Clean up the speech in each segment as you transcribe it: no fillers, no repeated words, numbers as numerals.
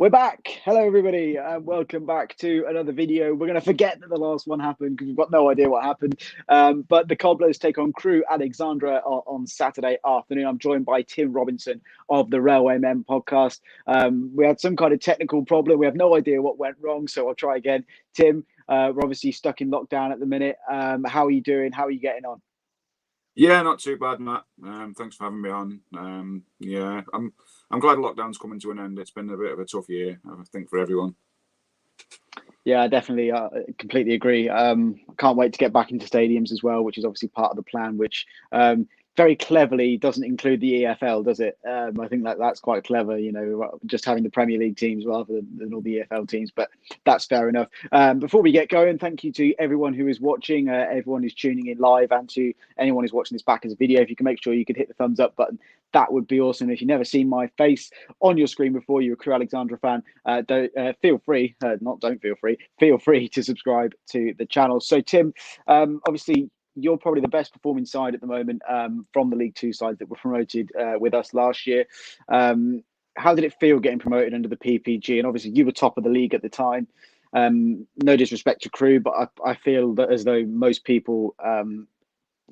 We're back. Hello, everybody. Welcome back to another video. We're going to forget that the last one happened because we've got no idea what happened. But the Cobblers take on Crewe Alexandra on Saturday afternoon. I'm joined by Tim Robinson of the Railwaymen Podcast. We had some kind of technical problem. We have no idea what went wrong, so I'll try again. Tim, we're obviously stuck in lockdown at the minute. How are you doing? How are you getting on? Yeah, not too bad, Matt. Thanks for having me on. I'm glad lockdown's coming to an end. It's been a bit of a tough year, I think, for everyone. Yeah, I definitely completely agree. Can't wait to get back into stadiums as well, which is obviously part of the plan, which very cleverly doesn't include the EFL, does it? I think that's quite clever, just having the Premier League teams rather than all the EFL teams, but that's fair enough. Before we get going, thank you to everyone who is watching, everyone who's tuning in live, and to anyone who's watching this back as a video. If you can make sure you could hit the thumbs up button, that would be awesome. If you've never seen my face on your screen before, you're a Crewe Alexandra fan, feel free to subscribe to the channel. So Tim, obviously you're probably the best performing side at the moment from the League Two sides that were promoted with us last year. How did it feel getting promoted under the PPG? And obviously you were top of the league at the time. No disrespect to Crewe, but I feel that as though most people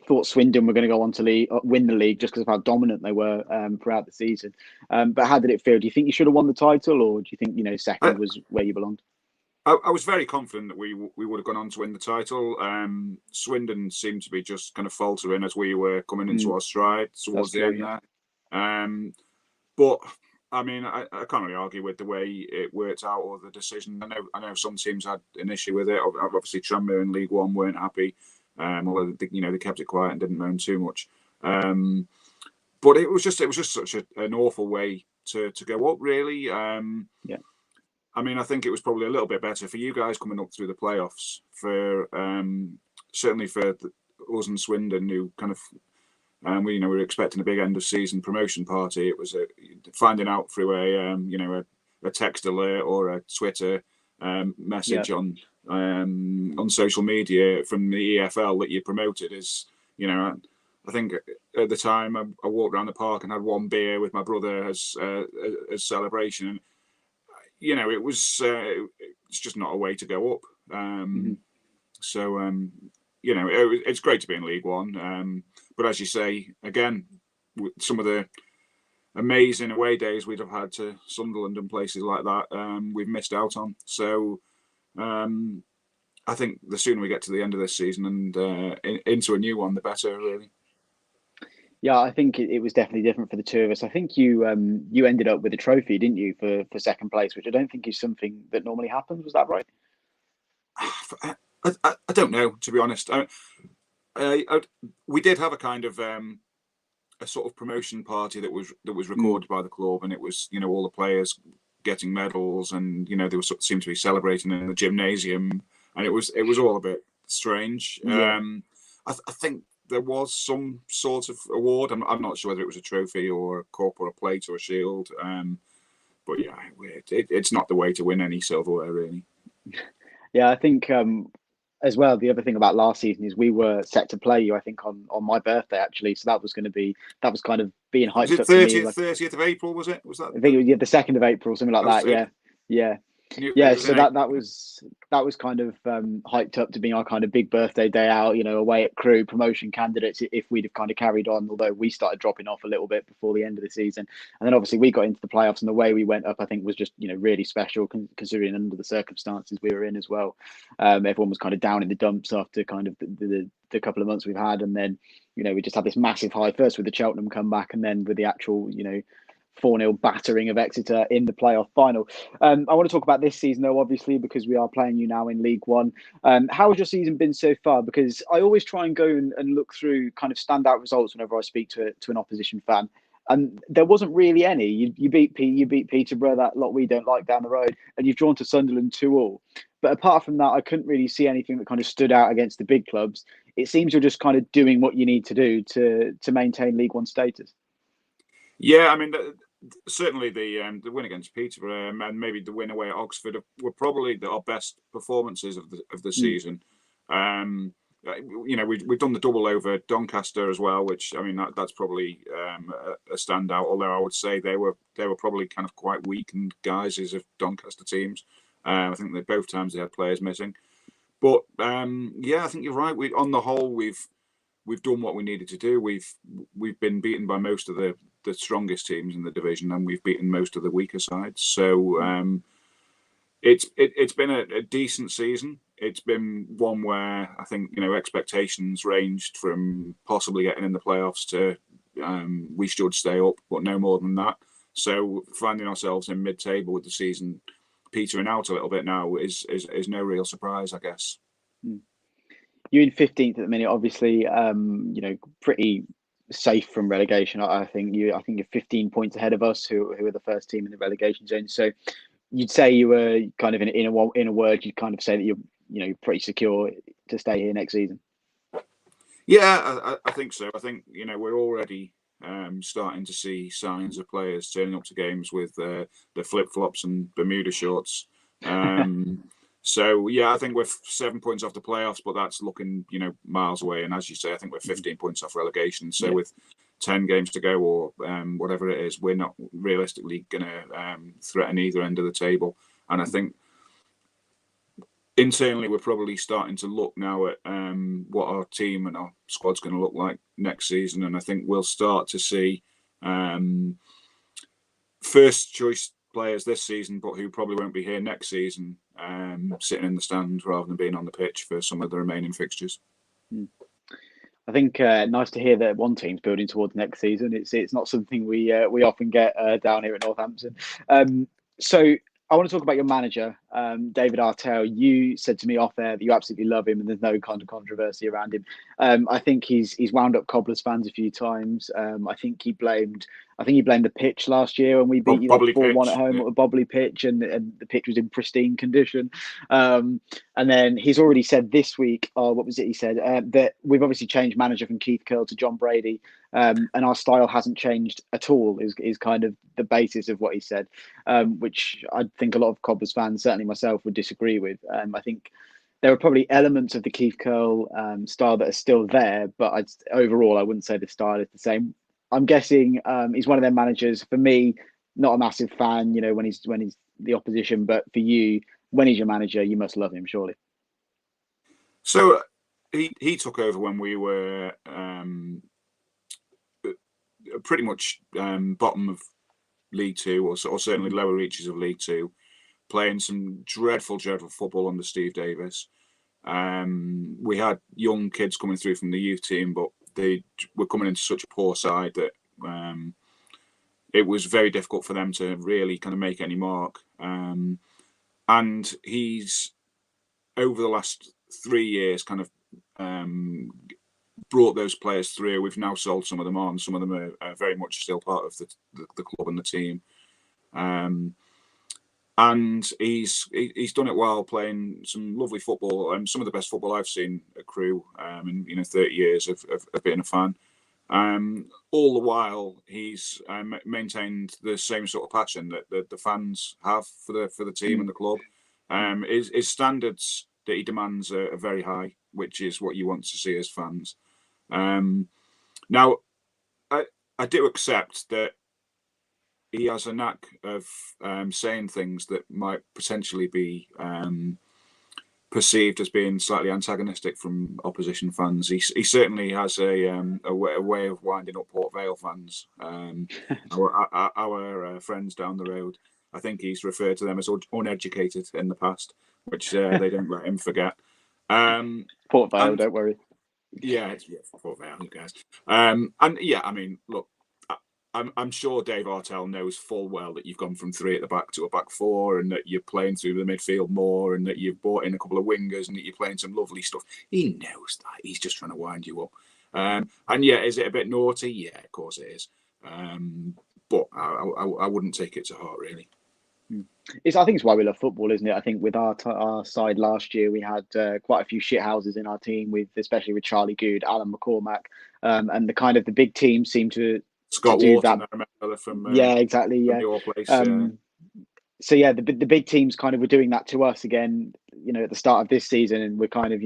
thought Swindon were going to go on to win the league just because of how dominant they were throughout the season. But how did it feel? Do you think you should have won the title, or do you think second was where you belonged? I was very confident that we would have gone on to win the title. Swindon seemed to be just kind of faltering as we were coming into our stride towards the end there. But I mean, I can't really argue with the way it worked out or the decision. I know some teams had an issue with it. Obviously, Tranmere in League One weren't happy, although they kept it quiet and didn't moan too much. But it was just such an awful way to go up, really. I mean, I think it was probably a little bit better for you guys coming up through the playoffs. For certainly for us and Swindon, who kind of we were expecting a big end of season promotion party. It was finding out through a text alert or a Twitter message on social media from the EFL that you promoted is, I think at the time I walked around the park and had one beer with my brother as celebration. And, it was it's just not a way to go up. So it's great to be in League One. But as you say, again, some of the amazing away days we'd have had to Sunderland and places like that, we've missed out on. So I think the sooner we get to the end of this season and into a new one, the better, really. Yeah, I think it was definitely different for the two of us. I think you ended up with a trophy, didn't you, for second place, which I don't think is something that normally happens. Was that right? I don't know, to be honest. We did have a kind of a sort of promotion party that was recorded by the club, and it was all the players getting medals, and they seemed to be celebrating in the gymnasium, and it was all a bit strange. I think there was some sort of award. I'm not sure whether it was a trophy or a cup or a plate or a shield. But yeah, it's not the way to win any silverware, really. Yeah, I think as well, the other thing about last season is we were set to play you, I think, on my birthday, actually. So that was kind of being hyped up. 30th of April, was it? Was that? I think it was the 2nd of April, something like that. Yeah. So that was kind of hyped up to being our kind of big birthday day out, away at Crewe, promotion candidates if we'd have kind of carried on, although we started dropping off a little bit before the end of the season. And then obviously we got into the playoffs, and the way we went up, I think, was just really special considering under the circumstances we were in as well. Everyone was kind of down in the dumps after kind of the couple of months we've had, and then we just had this massive high first with the Cheltenham comeback, and then with the actual 4-0 battering of Exeter in the playoff final. I want to talk about this season, though, obviously, because we are playing you now in League One. How has your season been so far? Because I always try and go and look through kind of standout results whenever I speak to an opposition fan. And there wasn't really any. You beat Peterborough, that lot we don't like down the road, and you've drawn to Sunderland 2-2. But apart from that, I couldn't really see anything that kind of stood out against the big clubs. It seems you're just kind of doing what you need to do to maintain League One status. Yeah, I mean, certainly the win against Peterborough and maybe the win away at Oxford were probably our best performances of the season. we've done the double over Doncaster as well, which I mean that's probably a standout. Although I would say they were probably kind of quite weakened guises of Doncaster teams. I think that both times they had players missing. But I think you're right. On the whole, we've done what we needed to do. We've been beaten by most of the strongest teams in the division, and we've beaten most of the weaker sides. So it's been a decent season. It's been one where I think expectations ranged from possibly getting in the playoffs to we should stay up, but no more than that. So finding ourselves in mid-table with the season petering out a little bit now is no real surprise, I guess. You're in 15th at the minute, obviously. Pretty safe from relegation. I think you're 15 points ahead of us, who are the first team in the relegation zone. So you'd say you were kind of in a word, you'd kind of say that you're pretty secure to stay here next season. Yeah, I think so. I think we're already starting to see signs of players turning up to games with the flip-flops and Bermuda shorts. So yeah, I think we're 7 points off the playoffs, but that's looking miles away. And as you say, I think we're 15 points off relegation. So with 10 games to go or whatever it is, we're not realistically going to threaten either end of the table. And I think internally we're probably starting to look now at what our team and our squad's going to look like next season. And I think we'll start to see first choice players this season, but who probably won't be here next season, sitting in the stands rather than being on the pitch for some of the remaining fixtures. I think nice to hear that one team's building towards next season. It's not something we often get down here at Northampton. So I want to talk about your manager, David Artell. You said to me off air that you absolutely love him and there's no kind of controversy around him. I think he's wound up Cobblers fans a few times. I think he blamed the pitch last year when we beat you 4-1 at home, a bobbly pitch, and the pitch was in pristine condition. And then he's already said this week, what was it he said? That we've obviously changed manager from Keith Curle to John Brady, and our style hasn't changed at all, is kind of the basis of what he said, which I think a lot of Cobblers fans, certainly myself, would disagree with. I think there are probably elements of the Keith Curle style that are still there, but overall I wouldn't say the style is the same. I'm guessing he's one of their managers. For me, not a massive fan, when he's the opposition, but for you, when he's your manager, you must love him, surely. So he took over when we were pretty much bottom of League Two, or certainly lower reaches of League Two, playing some dreadful football under Steve Davis. We had young kids coming through from the youth team, but they were coming into such a poor side that it was very difficult for them to really kind of make any mark. And he's, over the last 3 years, kind of brought those players through. We've now sold some of them on. Some of them are very much still part of the club and the team. And he's done it while playing some lovely football, some of the best football I've seen at Crewe in 30 years of being a fan. All the while, he's maintained the same sort of passion that the fans have for the team and the club. His standards that he demands are very high, which is what you want to see as fans. Now, I do accept that he has a knack of saying things that might potentially be perceived as being slightly antagonistic from opposition fans. He certainly has a way of winding up Port Vale fans. Our friends down the road, I think he's referred to them as uneducated in the past, which they don't let him forget. Port Vale, don't worry. Yeah, Port Vale, who cares? And yeah, I mean, look, I'm sure Dave Artell knows full well that you've gone from 3 at the back to a back 4, and that you're playing through the midfield more, and that you've brought in a couple of wingers, and that you're playing some lovely stuff. He knows that. He's just trying to wind you up. And yeah, is it a bit naughty? Yeah, of course it is. But I wouldn't take it to heart, really. I think it's why we love football, isn't it? I think with our side last year, we had quite a few shithouses in our team, especially with Charlie Good, Alan McCormack, and the big teams seem to Scott do Wharton, that. I remember from exactly. your place. So yeah, the big teams kind of were doing that to us again, at the start of this season, and we're kind of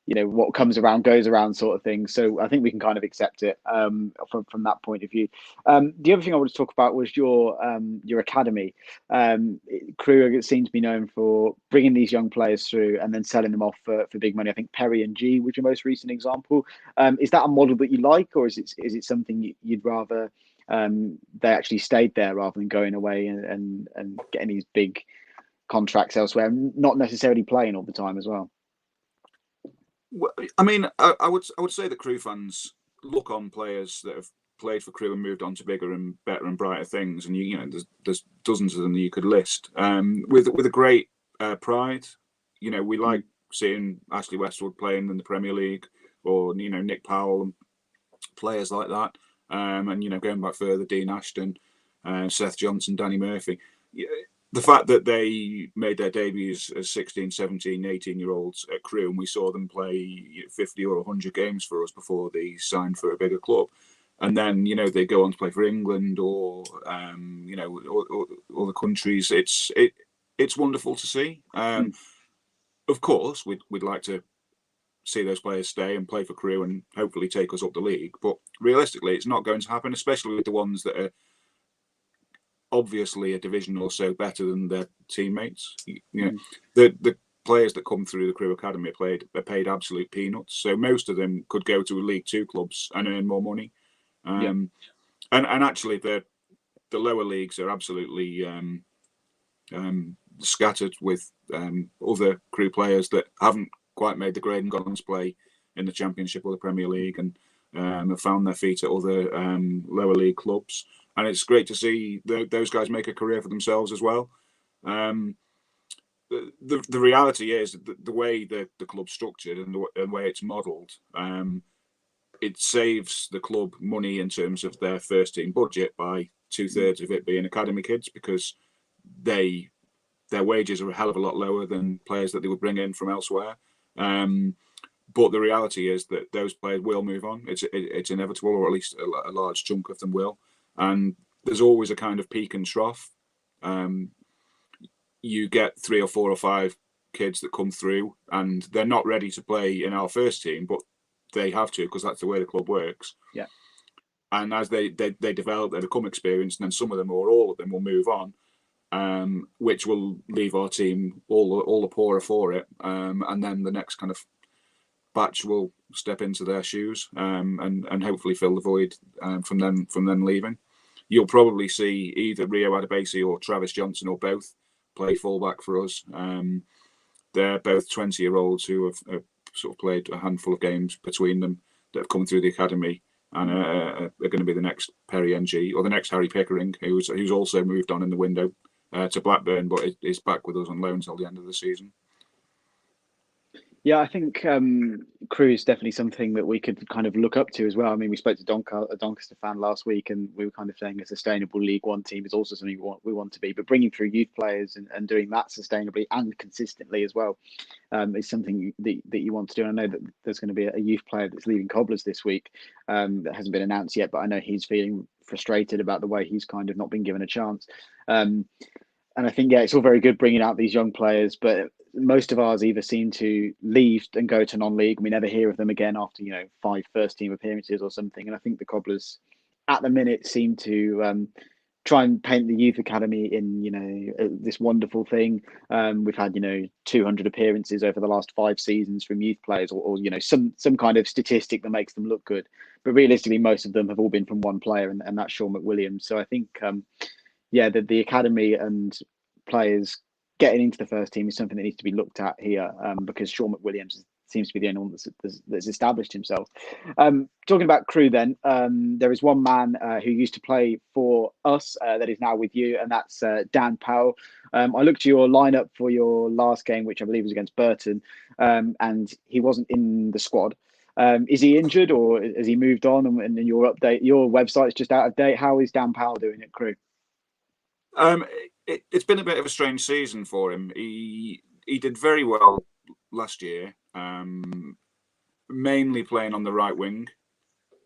what comes around goes around sort of thing. So I think we can kind of accept it from that point of view. The other thing I wanted to talk about was your academy. Crewe seem to be known for bringing these young players through and then selling them off for big money. I think Perry and G was your most recent example. Is that a model that you like, or is it something you'd rather they actually stayed there rather than going away and getting these big contracts elsewhere, not necessarily playing all the time as well? Well, I mean, I would say that Crewe fans look on players that have played for Crewe and moved on to bigger and better and brighter things, and there's dozens of them that you could list with a great pride. We like seeing Ashley Westwood playing in the Premier League, or Nick Powell and players like that, and going back further, Dean Ashton, Seth Johnson, Danny Murphy. The fact that they made their debuts as 16, 17, 18-year-olds at Crewe, and we saw them play 50 or 100 games for us before they signed for a bigger club. And then, they go on to play for England or other countries. It's wonderful to see. Of course, we'd like to see those players stay and play for Crewe and hopefully take us up the league. But realistically, it's not going to happen, especially with the ones that are obviously a division or so better than their teammates. The players that come through the Crewe Academy are paid absolute peanuts. So most of them could go to League Two clubs and earn more money. And actually, the lower leagues are absolutely scattered with other Crewe players that haven't quite made the grade and gone to play in the Championship or the Premier League, and have found their feet at other lower league clubs. And it's great to see those guys make a career for themselves as well. The reality is that the way the club's structured and the way it's modelled, it saves the club money in terms of their first team budget by 2/3 of it being academy kids, because their wages are a hell of a lot lower than players that they would bring in from elsewhere. But the reality is that those players will move on. It's inevitable, or at least a large chunk of them will. And there's always a kind of peak and trough. You get 3 or 4 or 5 kids that come through, and they're not ready to play in our first team, but they have to, because that's the way the club works. Yeah. And as they develop, they become experienced, and then some of them or all of them will move on, which will leave our team all the poorer for it. And then the next kind of batch will step into their shoes, and hopefully fill the void from them leaving. You'll probably see either Rio Adebisi or Travis Johnson, or both, play fullback for us. They're both 20-year-olds who have sort of played a handful of games between them, that have come through the academy, and are going to be the next Perry NG, or the next Harry Pickering, who's also moved on in the window to Blackburn, but is back with us on loan till the end of the season. Yeah, I think Crewe is definitely something that we could kind of look up to as well. I mean, we spoke to a Doncaster fan last week, and we were kind of saying a sustainable League One team is also something we want to be. But bringing through youth players and doing that sustainably and consistently as well is something that you want to do. And I know that there's going to be a youth player that's leaving Cobblers this week that hasn't been announced yet, but I know he's feeling frustrated about the way he's kind of not been given a chance. And I think, it's all very good bringing out these young players, but most of ours either seem to leave and go to non-league, and we never hear of them again after 5 first-team appearances or something. And I think the Cobblers, at the minute, seem to try and paint the youth academy in this wonderful thing. We've had 200 appearances over the last 5 seasons from youth players, or some kind of statistic that makes them look good. But realistically, most of them have all been from one player, and that's Sean McWilliams. So I think the academy and players getting into the first team is something that needs to be looked at here, because Sean McWilliams seems to be the only one that's established himself. Talking about Crewe then, there is one man who used to play for us that is now with you, and that's Dan Powell. I looked at your lineup for your last game, which I believe was against Burton, and he wasn't in the squad. Is he injured, or has he moved on? And your website is just out of date. How is Dan Powell doing at Crewe? It's been a bit of a strange season for him. He did very well last year, mainly playing on the right wing,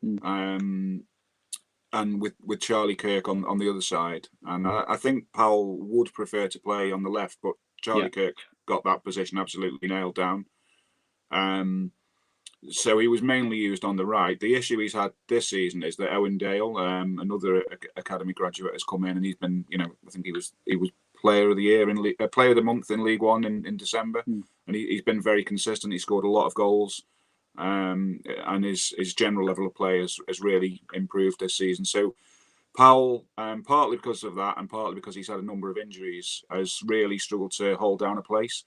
and with Charlie Kirk on the other side. And I think Powell would prefer to play on the left, but Charlie Kirk got that position absolutely nailed down. So he was mainly used on the right. The issue he's had this season is that Owen Dale, another academy graduate, has come in, and he's been, I think he was Player of the Year Player of the Month in League One in December, and he's been very consistent. He scored a lot of goals, and his general level of play has really improved this season. So Powell, partly because of that, and partly because he's had a number of injuries, has really struggled to hold down a place.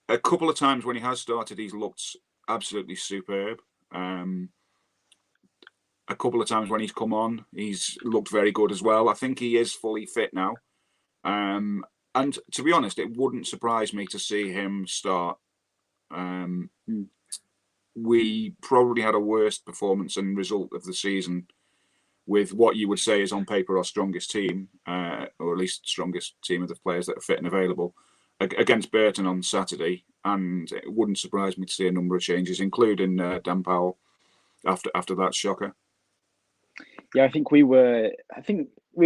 A couple of times when he has started, he's looked absolutely superb. A couple of times when he's come on, he's looked very good as well. I think he is fully fit now. And to be honest, it wouldn't surprise me to see him start. We probably had a worst performance and result of the season with what you would say is on paper our strongest team, or at least strongest team of the players that are fit and available, against Burton on Saturday. And it wouldn't surprise me to see a number of changes, including Dan Powell, after that shocker. Yeah, I think we were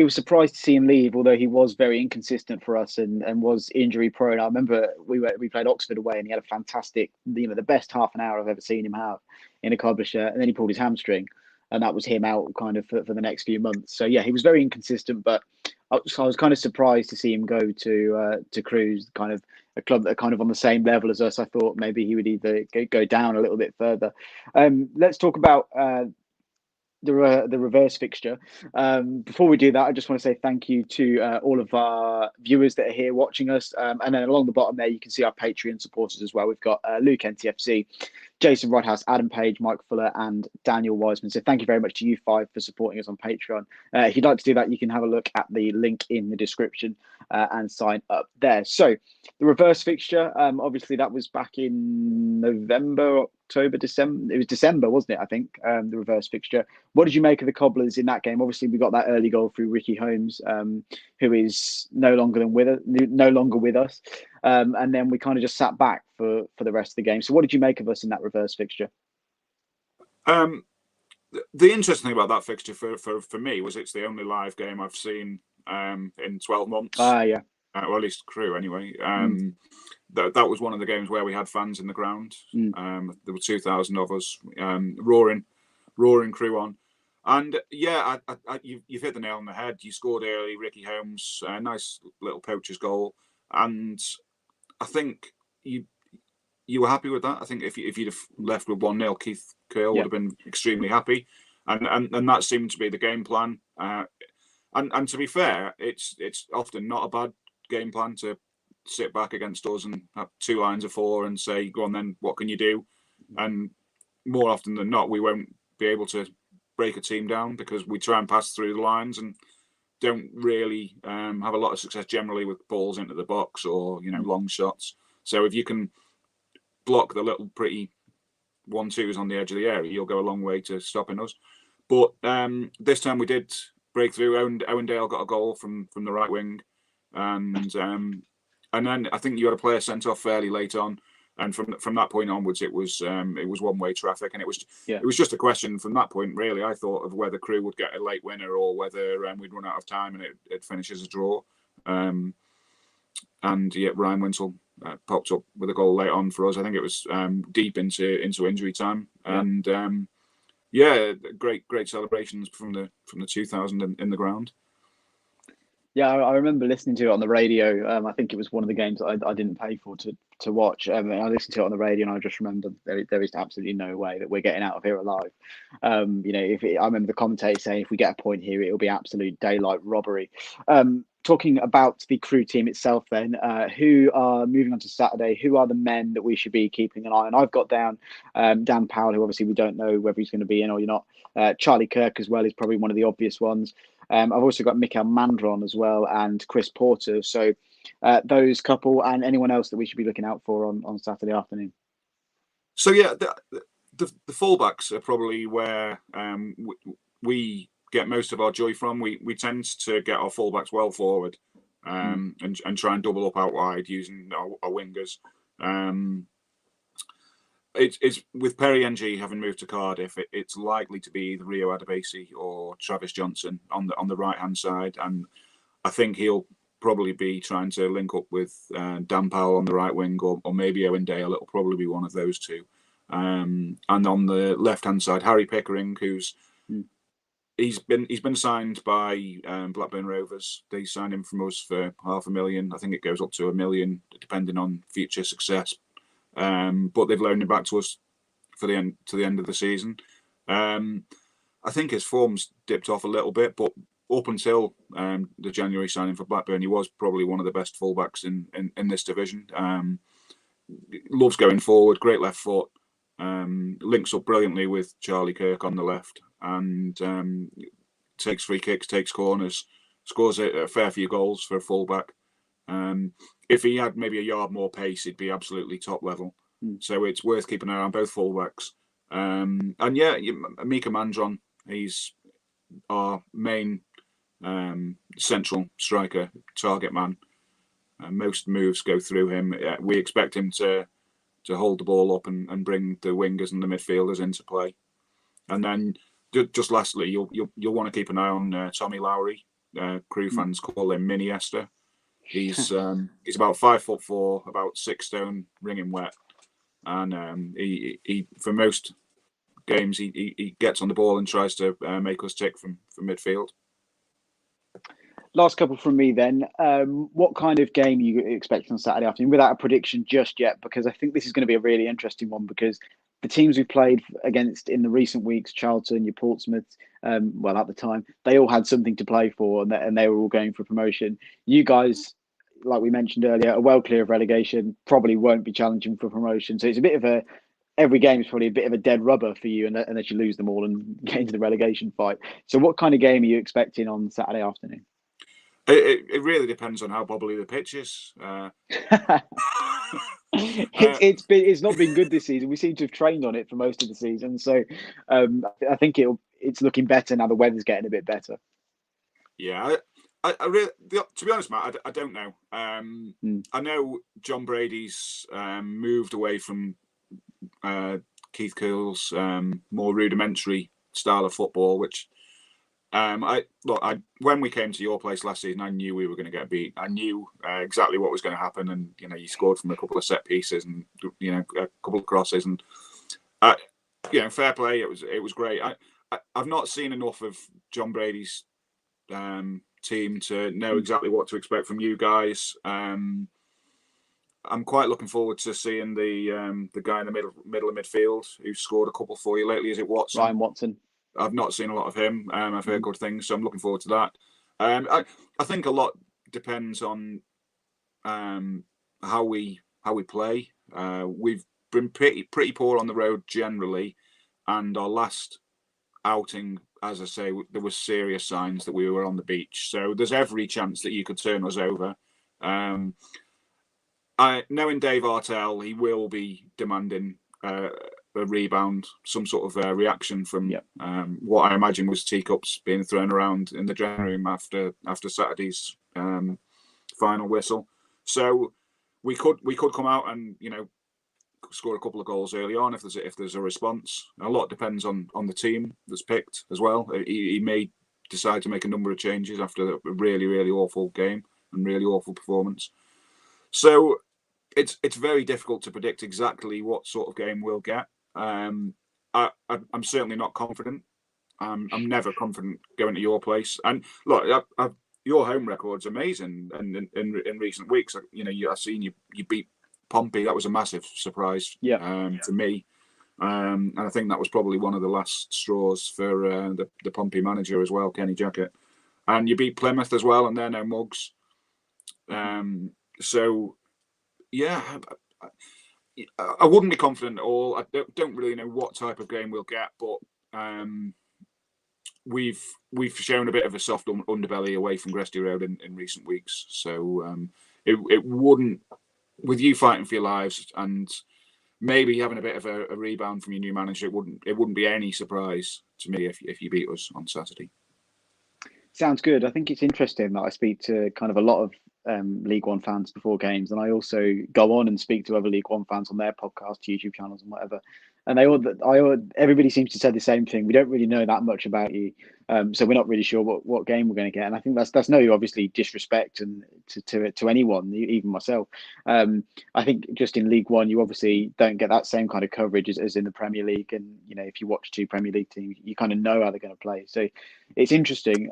surprised to see him leave, although he was very inconsistent for us and was injury prone. I remember we played Oxford away, and he had a fantastic, the best half an hour I've ever seen him have in a club shirt, and then he pulled his hamstring, and that was him out kind of for the next few months. So yeah, he was very inconsistent, but I was kind of surprised to see him go to Crewe, kind of a club that are kind of on the same level as us. I thought maybe he would either go down a little bit further. Let's talk about the reverse fixture. Before we do that, I just want to say thank you to all of our viewers that are here watching us. And then along the bottom there, you can see our Patreon supporters as well. We've got Luke NTFC, Jason Rodhouse, Adam Page, Mike Fuller, and Daniel Wiseman. So thank you very much to you five for supporting us on Patreon. If you'd like to do that, you can have a look at the link in the description and sign up there. So the reverse fixture, obviously that was back in November, October, December. It was December, wasn't it? I think the reverse fixture. What did you make of the Cobblers in that game? Obviously, we got that early goal through Ricky Holmes, who is no longer with us, and then we kind of just sat back for the rest of the game. So, what did you make of us in that reverse fixture? The interesting thing about that fixture for me was it's the only live game I've seen in 12 months. Yeah. Or at least Crewe anyway. That was one of the games where we had fans in the ground. There were 2,000 of us roaring Crewe on. And yeah, you've hit the nail on the head. You scored early, Ricky Holmes, a nice little poacher's goal. And I think you were happy with that. I think if you'd have left with 1-0, Keith Curl would have been extremely happy. And that seemed to be the game plan. And to be fair, it's often not a bad game plan to sit back against us and have 2 lines of 4 and say, go on then, what can you do? And more often than not, we won't be able to break a team down because we try and pass through the lines and don't really have a lot of success generally with balls into the box or long shots. So if you can block the little pretty 1-2s on the edge of the area, you'll go a long way to stopping us. But this time we did break through. Owen Dale got a goal from the right wing, and then I think you had a player sent off fairly late on. And from that point onwards, it was one-way traffic, and it was just a question from that point, really. I thought of whether Crewe would get a late winner or whether we'd run out of time and it finishes a draw. And yeah, Ryan Winsell popped up with a goal late on for us. I think it was deep into injury time, and great celebrations from the 2,000 in the ground. Yeah, I remember listening to it on the radio. I think it was one of the games I didn't pay for to watch. I listened to it on the radio, and I just remember there is absolutely no way that we're getting out of here alive. I remember the commentator saying if we get a point here, it'll be absolute daylight robbery. Talking about the Crewe team itself, then, who are moving on to Saturday? Who are the men that we should be keeping an eye on? I've got down Dan Powell, who obviously we don't know whether he's going to be in or not. Charlie Kirk as well is probably one of the obvious ones. I've also got Mikael Mandron as well and Chris Porter. So those couple and anyone else that we should be looking out for on Saturday afternoon. So yeah, the fullbacks are probably where we get most of our joy from. We tend to get our fullbacks well forward and try and double up out wide using our wingers. It's with Perry NG having moved to Cardiff, it's likely to be either Rio Adebisi or Travis Johnson on the right hand side, and I think he'll probably be trying to link up with Dan Powell on the right wing, or maybe Owen Dale. It'll probably be one of those two. And on the left-hand side, Harry Pickering, who's he's been signed by Blackburn Rovers. They signed him from us for $500,000. I think it goes up to $1 million, depending on future success. But they've loaned him back to us for the end of the season. I think his form's dipped off a little bit, but up until the January signing for Blackburn, he was probably one of the best fullbacks in this division. Loves going forward, great left foot, links up brilliantly with Charlie Kirk on the left, and takes free kicks, takes corners, scores a fair few goals for a fullback. If he had maybe a yard more pace, he'd be absolutely top level. So it's worth keeping an eye on both fullbacks. And yeah, Mika Mandron, he's our main central striker, target man. Most moves go through him. We expect him to hold the ball up and bring the wingers and the midfielders into play. And then just lastly, you'll want to keep an eye on Tommy Lowry. Crewe fans call him Mini Esther. He's about 5'4", about 6 stone, ringing wet, and he for most games he gets on the ball and tries to make us tick from midfield. Last couple from me then. What kind of game are you expecting on Saturday afternoon, without a prediction just yet? Because I think this is going to be a really interesting one, because the teams we've played against in the recent weeks, Charlton, your Portsmouth, well, at the time, they all had something to play for, and they were all going for promotion. You guys, like we mentioned earlier, are well clear of relegation, probably won't be challenging for promotion. So it's a bit of every game is probably a bit of a dead rubber for you, unless you lose them all and get into the relegation fight. So what kind of game are you expecting on Saturday afternoon? It really depends on how bobbly the pitch is. It's not been good this season. We seem to have trained on it for most of the season, so I think it's looking better now. The weather's getting a bit better. Yeah, I really, to be honest, Matt, I don't know. I know John Brady's moved away from Keith Curle's more rudimentary style of football, which when we came to your place last season, I knew we were going to get beat. I knew exactly what was going to happen, and you scored from a couple of set pieces and a couple of crosses, and fair play. It was great. I've not seen enough of John Brady's team to know exactly what to expect from you guys. I'm quite looking forward to seeing the guy in the middle of midfield who scored a couple for you lately. Is it Watson? Ryan Watson. I've not seen a lot of him. I've heard good things, so I'm looking forward to that. I think a lot depends on how we play. We've been pretty poor on the road generally, and our last outing, as I say, there was serious signs that we were on the beach. So there's every chance that you could turn us over. Knowing Dave Artell, he will be demanding a rebound, some sort of reaction from what I imagine was teacups being thrown around in the dressing room after Saturday's final whistle. So we could come out and score a couple of goals early on if there's a response. A lot depends on the team that's picked as well. He may decide to make a number of changes after a really, really awful game and really awful performance. So it's very difficult to predict exactly what sort of game we'll get. I'm certainly not confident. I'm never confident going to your place. And look, your home record's amazing. And in recent weeks, I've seen you beat Pompey. That was a massive surprise to me. And I think that was probably one of the last straws for the Pompey manager as well, Kenny Jackett. And you beat Plymouth as well, and they're no mugs. So, yeah. I wouldn't be confident at all. I don't really know what type of game we'll get, but we've shown a bit of a soft underbelly away from Gresty Road in recent weeks. So it wouldn't, with you fighting for your lives and maybe having a bit of a rebound from your new manager, it wouldn't be any surprise to me if you beat us on Saturday. Sounds good. I think it's interesting that I speak to kind of a lot of League One fans before games, and I also go on and speak to other League One fans on their podcast, YouTube channels, and whatever. And everybody seems to say the same thing. We don't really know that much about you, so we're not really sure what game we're going to get. And I think that's no obviously disrespect and to anyone, even myself. I think just in League One, you obviously don't get that same kind of coverage as in the Premier League. And if you watch two Premier League teams, you kind of know how they're going to play. So it's interesting.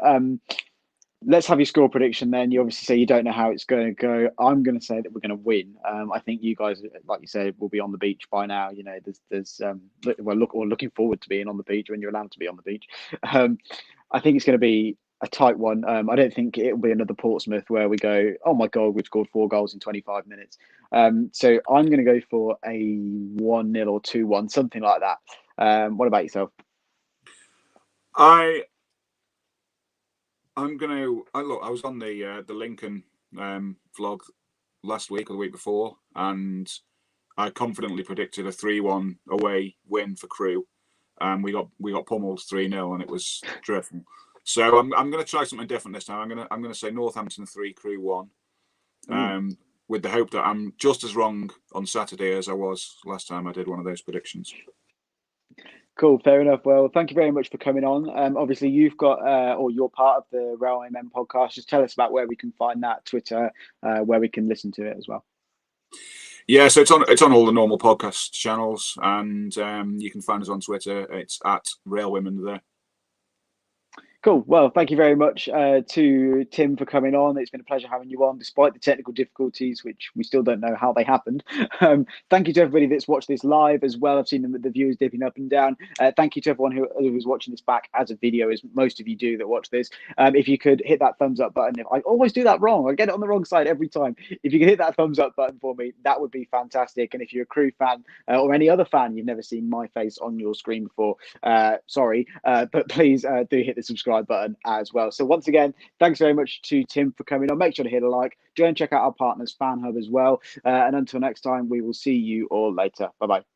Let's have your score prediction then. You obviously say you don't know how it's going to go. I'm going to say that we're going to win. I think you guys, like you said, will be on the beach by now. We're looking forward to being on the beach when you're allowed to be on the beach. I think it's going to be a tight one. I don't think it'll be another Portsmouth where we go, oh my God, we've scored 4 goals in 25 minutes. So I'm going to go for a 1-0 or 2-1, something like that. What about yourself? I'm gonna look. I was on the Lincoln vlog last week or the week before, and I confidently predicted a 3-1 away win for Crewe. We got pummeled 3-0, and it was dreadful. So I'm going to try something different this time. I'm going to say Northampton 3, Crewe 1, with the hope that I'm just as wrong on Saturday as I was last time I did one of those predictions. Cool, fair enough. Well, thank you very much for coming on. Obviously, you've got, or you're part of the Railwaymen Podcast. Just tell us about where we can find that, Twitter, where we can listen to it as well. Yeah, so it's on all the normal podcast channels, and you can find us on Twitter. It's at Railwaymen there. Cool. Well, thank you very much to Tim for coming on. It's been a pleasure having you on, despite the technical difficulties, which we still don't know how they happened. Thank you to everybody that's watched this live as well. I've seen the viewers dipping up and down. Thank you to everyone who is watching this back as a video, as most of you do that watch this. If you could hit that thumbs up button. I always do that wrong. I get it on the wrong side every time. If you could hit that thumbs up button for me, that would be fantastic. And if you're a Crewe fan or any other fan, you've never seen my face on your screen before, sorry, but please do hit the subscribe button as well. So once again, thanks very much to Tim for coming on. Make sure to hit a like. Go and check out our partners Fan Hub as well. And until next time, we will see you all later. Bye bye.